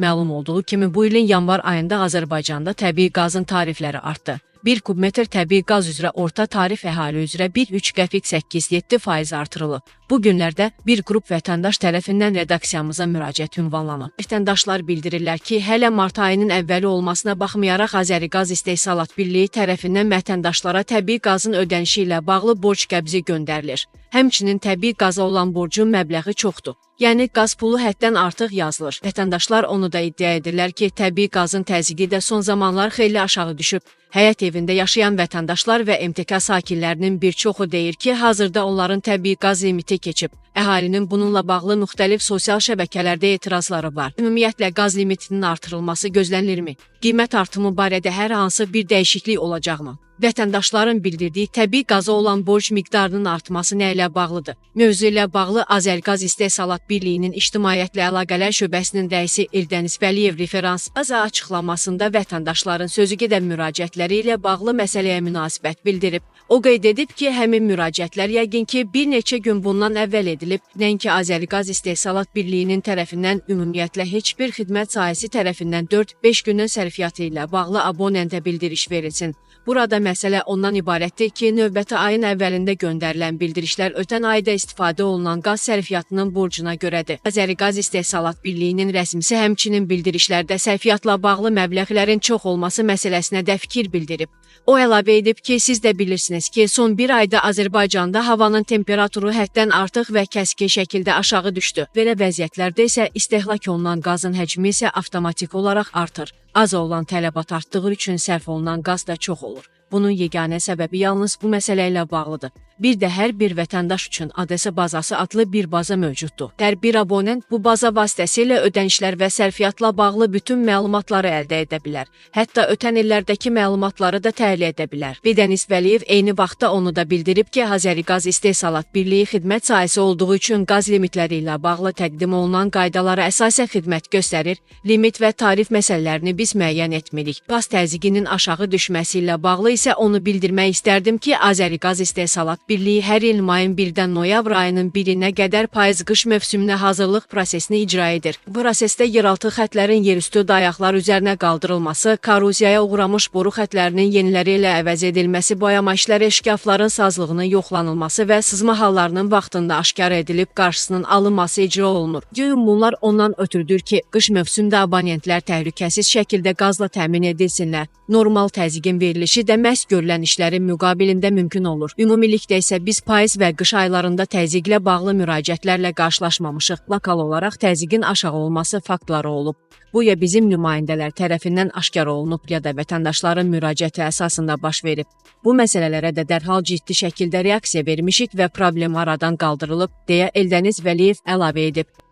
Məlum olduğu kimi bu ilin yanvar ayında Azərbaycanda təbii qazın tarifləri artdı. 1 kubmetr təbii qaz üzrə orta tarif əhali üzrə 1,3 qəpik 8,7% artırılıb. Bu günlərdə bir qrup vətəndaş tərəfindən redaksiyamıza müraciət ünvanlanıb. Vətəndaşlar bildirirlər ki, hələ mart ayının əvvəli olmasına baxmayaraq Azəriqaz İstehsalat Birliyi tərəfindən vətəndaşlara təbii qazın ödənişi ilə bağlı borc qəbzi göndərilir. Həmçinin təbii qaza olan borcun məbləği çoxdur. Yəni qaz pulu həddən artıq yazılır. Vətəndaşlar onu da iddia edirlər ki, təbii qazın təzyiqi də son zamanlar xeyli aşağı düşüb. Həyət evində yaşayan vətəndaşlar və MTK sakinlərinin bir çoxu deyir ki, hazırda onların təbii qaz limiti keçib. Əhalinin bununla bağlı müxtəlif sosial şəbəkələrdə etirazları var. Ümumiyyətlə qaz limitinin artırılması gözlənilirmi? Qiymət artımı barədə hər hansı bir dəyişiklik olacaqmı? Vətəndaşların bildirdiyi təbii qaza olan borc miqdarının artması nə ilə bağlıdır? Mövzu ilə bağlı Azəriqaz İstehsalat Birliyinin İctimaiyyətlə Əlaqələr şöbəsinin rəisi Eldəniz Vəliyev referans açıqlamasında vətəndaşların sözü gedən müraciətləri ilə bağlı məsələyə münasibət bildirib. O qeyd edib ki, həmin müraciətlər yəqin ki, bir neçə gün bundan əvvəl edilib. Nəinki Azəriqaz İstehsalat Birliyinin tərəfindən ümumiyyətlə heç bir xidmət sahəsi tərəfindən 4-5 günün sərfiyyatı ilə bağlı abonentə bildiriş verilsin. Burada məsələ ondan ibarətdir ki, növbəti ayın əvvəlində göndərilən bildirişlər ötən ayda istifadə olunan qaz sərfiyyatının borcuna görədir. Azəriqaz İstehsalat Birliyinin rəsmisi həmçinin bildirişlərdə sərfiyyatla bağlı məbləğlərin çox olması məsələsinə də fikir bildirib. O əlavə edib ki, siz də bilirsiniz ki, son bir ayda Azərbaycanda havanın temperaturu həddən artıq və kəskin şəkildə aşağı düşdü. Belə vəziyyətlərdə isə istehlak olunan qazın həcmi isə avtomatik olaraq artır. Az olan tələbat artdığı üçün sərf olunan qaz da çox olur. Bunun yeganə səbəbi yalnız bu məsələ ilə bağlıdır. Bir də hər bir vətəndaş üçün ADS bazası adlı bir baza mövcuddur. Hər bir abonent bu baza vasitəsilə ödənişlər və sərfiyyatla bağlı bütün məlumatları əldə edə bilər. Hətta ötən illərdəki məlumatları da təhlil edə bilər. Eldəniz Vəliyev eyni vaxtda onu da bildirib ki, Azəriqaz İstehsalat Birliyi xidmət sahəsi olduğu üçün qaz limitləri ilə bağlı təqdim olunan qaydalara əsasən xidmət göstərir. Limit və tarif məsələlərini biz müəyyən etmirik. Qaz təzyiqinin aşağı düşməsi ilə bağlı isə onu bildirmək istərdim ki, Azəriqaz İstehsalat Birliyi hər il mayın 1-dən noyabr ayının 1-nə qədər payız-qış mövsümünə hazırlıq prosesini icra edir. Bu prosesdə yeraltı xətlərin yerüstü dayaqlar üzərinə qaldırılması, korroziyaya uğramış boru xətlərinin yeniləri ilə əvəz edilməsi, boyama işləri, şkafların sazlığının yoxlanılması və sızma hallarının vaxtında aşkar edilib qarşısının alınması icra olunur. Güya bunlar ondan ötürüdür ki, qış mövsümdə abonentlər təhlükəsiz şəkildə qazla təmin edilsinlər. Normal təzyiqin verilişi də məhz görülən işlərin müqabilində mümkün olur. Ümumilikdə isə biz payız və qış aylarında təzyiqlə bağlı müraciətlərlə qarşılaşmamışıq. Lokal olaraq təzyiqin aşağı olması faktları olub. Bu ya bizim nümayəndələr tərəfindən aşkar olunub, ya da vətəndaşların müraciəti əsasında baş verib. Bu məsələlərə də dərhal ciddi şəkildə reaksiya vermişik və problem aradan qaldırılıb, deyə Eldəniz Vəliyev əlavə edib.